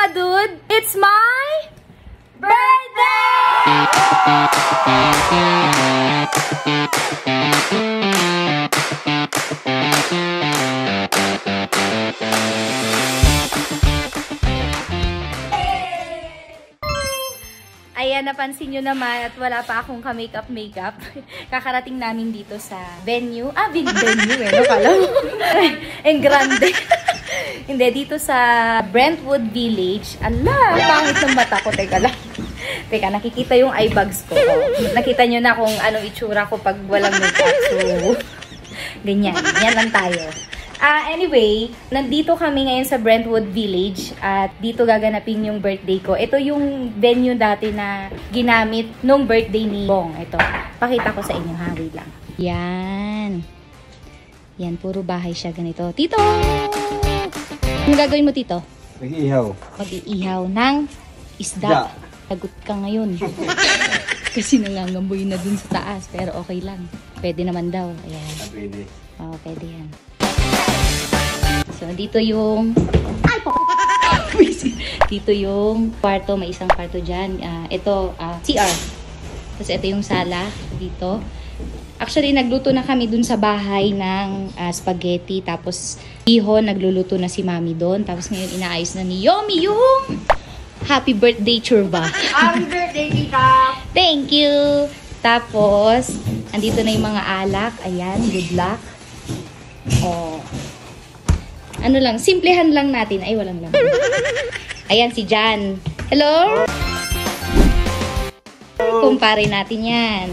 mga dude! It's my birthday! Ayan, napansin nyo naman at wala pa akong ka-makeup. Kakarating namin dito sa venue. Venue eh. No, kala mo. En grande. Hindi, dito sa Brentwood Village. Ala, pangit ng mata ko. Teka lang. Teka, nakikita yung eye bags ko. Nakita nyo na kung anong itsura ko pag walang makeup. So, ganyan. Yan lang tayo. Anyway, nandito kami ngayon sa Brentwood Village at dito gaganapin yung birthday ko. Ito yung venue dati na ginamit nung birthday ni Bong. Ito, pakita ko sa inyo, ha? Wait lang. Yan. Yan, puro bahay siya ganito. Tito! Ano gagawin mo, Tito? Mag-iihaw. Mag-iihaw ng isda. Lagot ka ngayon. Kasi nangangamboy na dun sa taas. Pero okay lang. Pwede naman daw. Ayan. Pwede. Oo, pwede yan. So, dito yung... dito yung kwarto. May isang kwarto dyan. Ito, CR. Tapos ito yung sala dito. Actually, nagluto na kami dun sa bahay ng spaghetti. Tapos, iho, nagluluto na si Mami doon. Tapos ngayon, inaayos na ni Yomi yung happy birthday churba. Happy birthday, Tita! Thank you! Tapos, andito na yung mga alak. Ayan, good luck. Oh. Ano lang, simplehan lang natin. Ay, walang lang. Ayan, si Jan. Hello? Kumpare natin yan.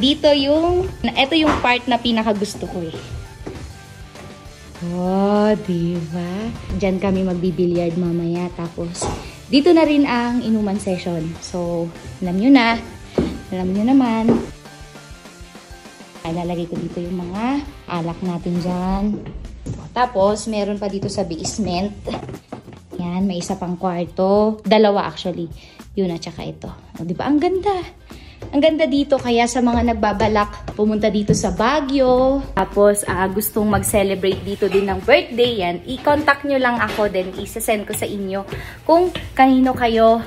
Dito yung, ito yung part na pinakagusto ko eh. Oh, diba? Diyan kami magbibilyard mamaya. Tapos, dito na rin ang inuman session. So, alam nyo na. Alam nyo naman. Ilalagay ko dito yung mga alak natin dyan. Tapos, meron pa dito sa basement. Yan, may isa pang kwarto. Dalawa actually. Yun at saka ito. O, diba? Ang ganda. Ang ganda dito. Kaya sa mga nagbabalak pumunta dito sa Baguio. Tapos, gustong mag-celebrate dito din ng birthday yan. I-contact nyo lang ako. Then, isa-send ko sa inyo kung kanino kayo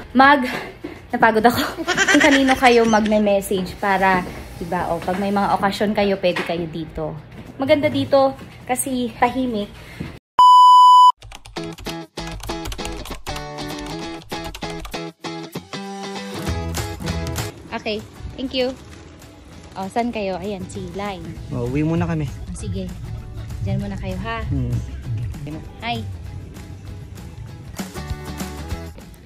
napagod ako. Kung kanino kayo magme-message para, diba? O, pag may mga okasyon kayo, pwede kayo dito. Maganda dito kasi tahimik. Okay, thank you. O, saan kayo? Ayan, si Line. Uwi muna kami. Sige, dyan muna kayo, ha? Hi.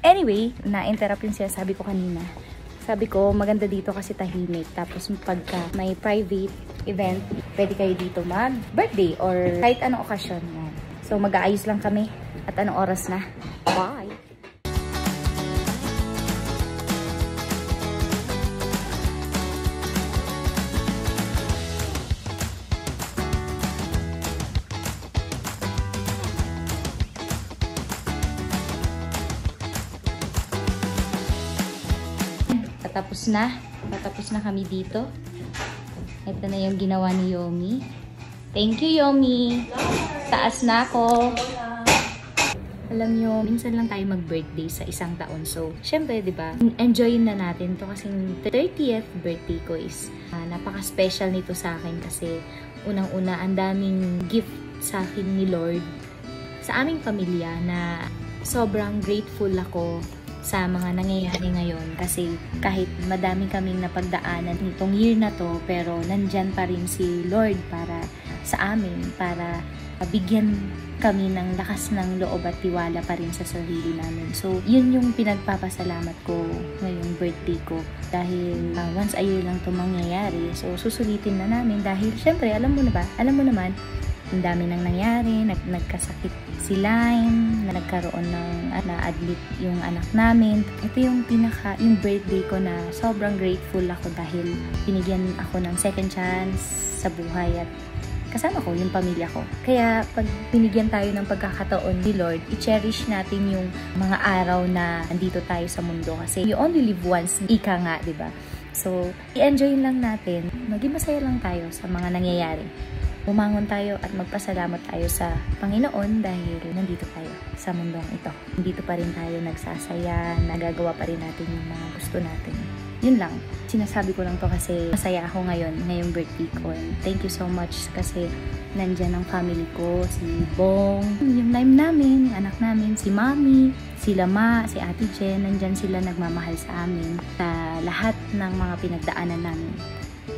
Anyway, na-interrupt yung sinasabi ko kanina. Sabi ko, maganda dito kasi tahimik. Tapos pagka may private event, pwede kayo dito mag-birthday or kahit anong okasyon. So mag-aayos lang kami. At anong oras na? Bye! Patapos na kami dito. Ito na yung ginawa ni Yomi. Thank you, Yomi. Taas na ako. Alam nyo, minsan lang tayo mag-birthday sa isang taon. So, syempre, di ba? Enjoyin na natin to kasi 30th birthday ko is napaka-special nito sa akin kasi unang-una, ang daming gift sa akin ni Lord sa aming pamilya na sobrang grateful ako sa mga nangyayari ngayon kasi kahit madami kaming napagdaanan nitong year na to, pero nandyan pa rin si Lord para sa amin, para bigyan kami ng lakas ng loob at tiwala pa rin sa sarili namin. So, yun yung pinagpapasalamat ko ngayong birthday ko dahil once a year lang to mangyayari. So, susulitin na namin dahil syempre, alam mo naman, ang dami nang nangyari, nagkasakit si Lime, na nagkaroon ng na-admit yung anak namin. Ito yung yung birthday ko na sobrang grateful ako dahil binigyan ako ng second chance sa buhay at kasama ko yung pamilya ko. Kaya pag binigyan tayo ng pagkakataon ni Lord, i-cherish natin yung mga araw na andito tayo sa mundo kasi you only live once, ika nga, diba? So, i-enjoy lang natin. Maging masaya lang tayo sa mga nangyayari. Bumangon tayo at magpasalamat tayo sa Panginoon dahil nandito tayo sa mundong ito. Nandito pa rin tayo nagsasaya, nagagawa pa rin natin yung mga gusto natin. Yun lang. Sinasabi ko lang to kasi masaya ako ngayong birthday ko. And thank you so much kasi nandyan ang family ko, si Bong, yung lime namin, anak namin, si Mami, si Lama, si Ate Jen, nandyan sila nagmamahal sa amin sa lahat ng mga pinagdaanan namin.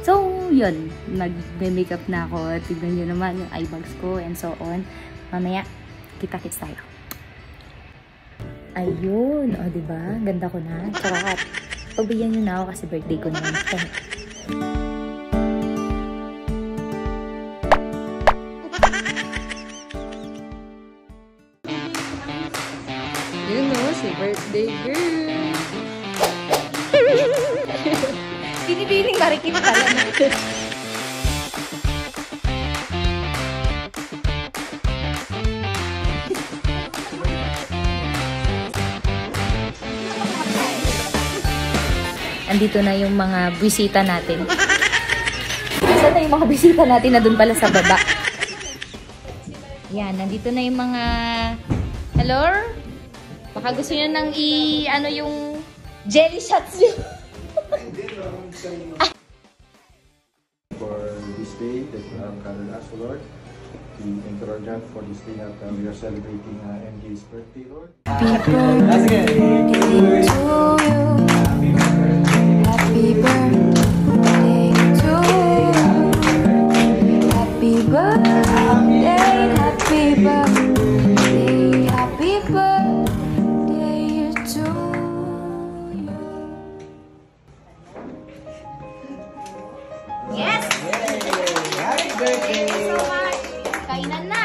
So, yun. Nag-makeup na ako. Tignan nyo naman yung eye bags ko and so on. Mamaya, kita-kits tayo. Ayun. O, diba? Ganda ko na. Charot. Pagbigyan nyo na ako kasi birthday ko na. Yun o, si birthday girl. Binibining marikit pala natin. Andito na yung mga bisita natin. Saan na yung mga bisita natin na dun pala sa baba? Yan, nandito na yung mga... Hello? Baka gusto nyo nang ano yung jelly shots nyo. For this day that God will ask, Lord, we thank the Lord God for this day that we are celebrating MJ's birthday, Lord. Happy birthday to you. Happy birthday to you. Happy birthday, happy birthday, happy birthday to you. Yes! Happy birthday! Thank you so much! Kainan na!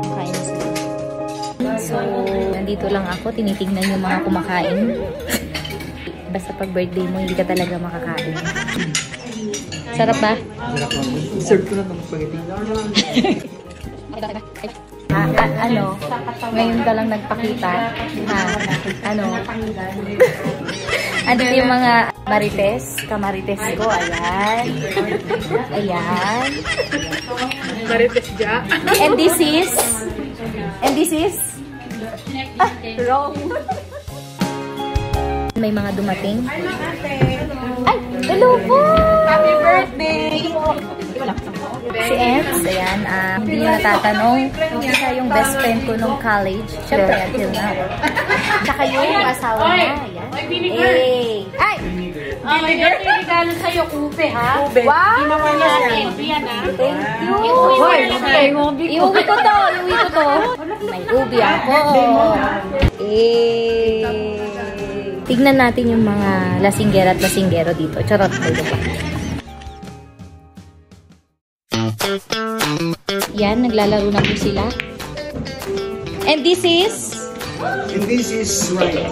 Kain na sila. So, nandito lang ako. Tinitignan yung mga kumakain. Basta pag birthday mo, hindi ka talaga makakain. Sarap ba? Serve ko na itong spaghetti. Ano? Ngayon ka lang nagpakita. Ano? Andito yung mga marites. Kamarites ko. Ayan. Ayan. Marites dya. And this is... wrong. May mga dumating. Ay! Hello po! Happy birthday! Si Ems, ayan, hindi nyo natatanong, siya yung best friend ko nung college. Siyempre, until now. Tsaka yung asawa niya, ayan. Hey! Ay! Birthday regalo sa'yo, ube, ha? Wow! Ginawa natin. Yan, ha? Thank you! Iuwi ko to! May ubi ako! Tignan natin yung mga lasinggera at lasinggero dito. Charot, may lupa. Yan, naglalaro na po sila. And this is? And this is right.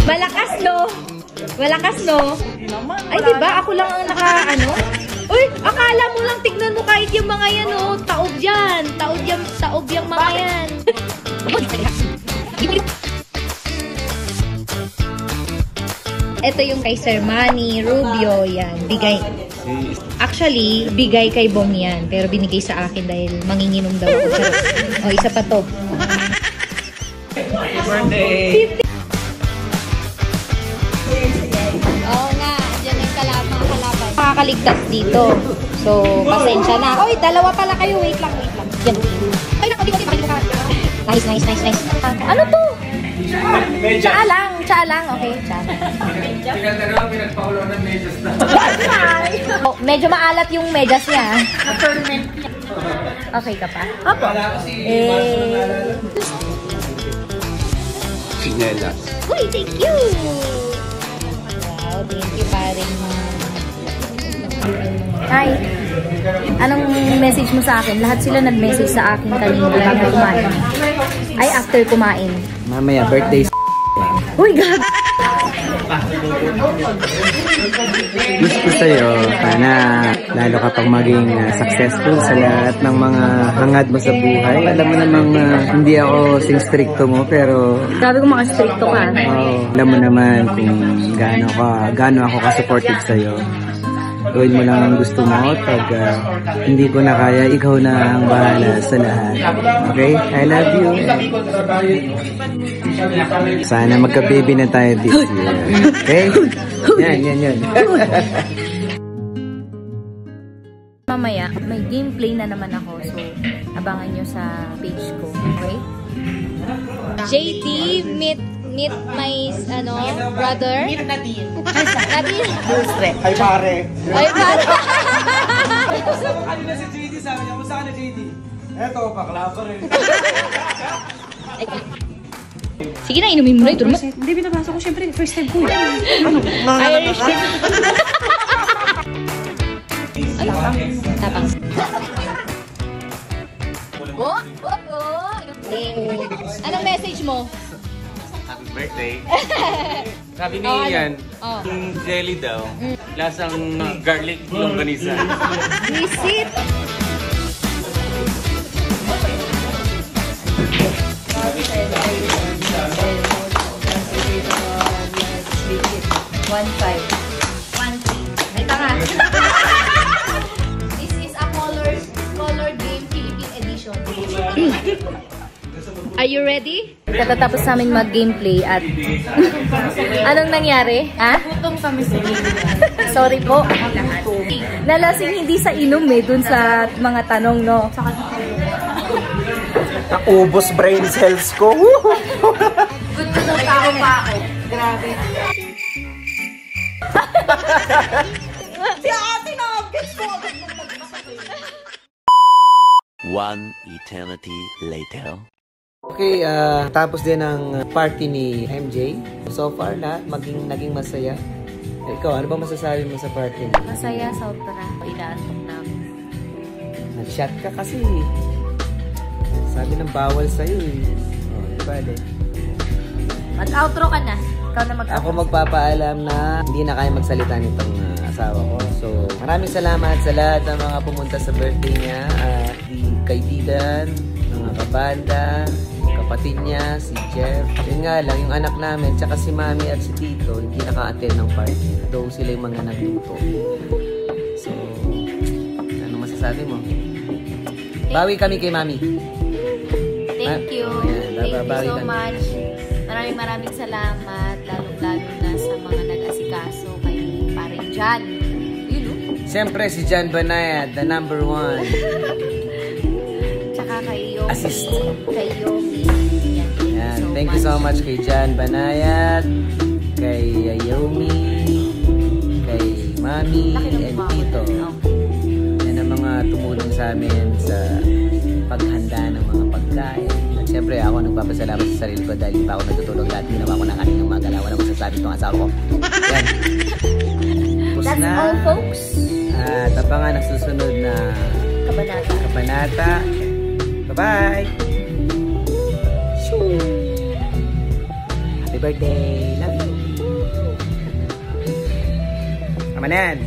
Malakas, no? Malakas, no? Ay, diba? Ako lang ang ano? Uy, akala mo lang, tignan mo kahit yung mga yan, oh. Taob yan. Taob yung mga yan. Ito yung kay Sir Manny Rubio, yan. Bigay. Actually, bigay kay Bong yan. Pero binigay sa akin dahil manginginom daw ako. O, isa pa to. Happy birthday! Oo nga, dyan yung kalaban. Makakaligtas dito. So, pasensya na. Oy, dalawa pala kayo. Wait lang. Yan. Ay, naku, di ko. Nice. Ano to? Tsaa lang. Okay, tsaa lang. Pinagpakulo ng medyas na. Oh, medyo maalat yung medyas niya. Okay ka pa? Opo. Sinelas. Uy, thank you! Wow, thank you, paring. Hi! Anong message mo sa akin? Lahat sila nag-message sa akin kanina bago kumain. Ay, after kumain. Mamaya, birthday Uy, God! Wish ko sa'yo, sana lalo ka pang maging successful sa lahat ng mga hangad mo sa buhay. Alam mo namang hindi ako stricto mo, pero Sabi ko makastricto ka. alam mo naman kung gaano ako ka-supportive sa'yo. Gawin mo lang ang gusto mo. Pag hindi ko na kaya, ikaw na ang bahala sa lahat. Okay? I love you. Sana magka-baby na tayo this year. Okay? Yan. Mamaya, may gameplay na naman ako. So, abangan nyo sa page ko. Okay? JD, meet my, brother. Meet Nadine. Nadine? Ay pare. Ay, pare. Kanina si JD sabi niya, saan na JD? Eto, bakla pa rin. Sige na, inumin mo na ito. Hindi, binabasa ko. Siyempre, first time ko. Irish. Tapang. Anong message mo? Happy birthday. Sabi ni Ian, yung jelly daw, lasang garlic longganisa. Visit! One five. Ay, tanga. This is a color game Philippine edition. Are you ready? Katatapos namin mag-gameplay at anong nangyari? Ha? Gutom kami sa game. Sorry po. Nalasing hindi sa inom dun sa mga tanong, no? Naubos brain cells ko. Good to know tao pa ako. Grabe. Si ate na, bitch ko. One eternity later. Okay, tapos din ang party ni MJ. So far, lahat naging masaya. Ikaw, ano ba masasabi mo sa party niya? Masaya, sobra. Inaantok na ako. Nag-shot ka kasi. Sabi ng bawal sa'yo eh. Oh, di ba de? Mag-outro ka na. Ikaw na mag-outro. Ako magpapaalam na hindi na kaya magsalita nitong asawa ko. So, maraming salamat sa lahat ng mga pumunta sa birthday niya. Di kaibigan, mga kabanda, kapatid niya, si Jeff. Yun nga lang, yung anak namin, tsaka si Mami at si Tito, hindi naka-attend ng party. Though sila yung mga nagluto. So, ano masasabi mo? Bawi kami kay Mami. Thank you. Ayan, Thank you so much. Maraming salamat. Lalo-lalo na sa mga nag-asikaso kay Paring John. Yun, no? Siyempre, si John Banayad, the number one. Tsaka kay Yomi. Assist. Kay Yomi. Yan, Thank you so much kay John Banayad, kay Yomi, kay Mami, and Tito. Yan ang mga tumulong sa amin sa paghanda ng mga pagkain. At syempre ako nagpapasalamat sa sarili ko dahil pa ako natutulog lahat. Ginawa ko na kaninang mga galaw. Wala masasabi itong asawa ko. Yan. Tapos That's na. all, folks. At abangan ang susunod na kabanata. Bye-bye! Happy birthday! Love you! Kamanan!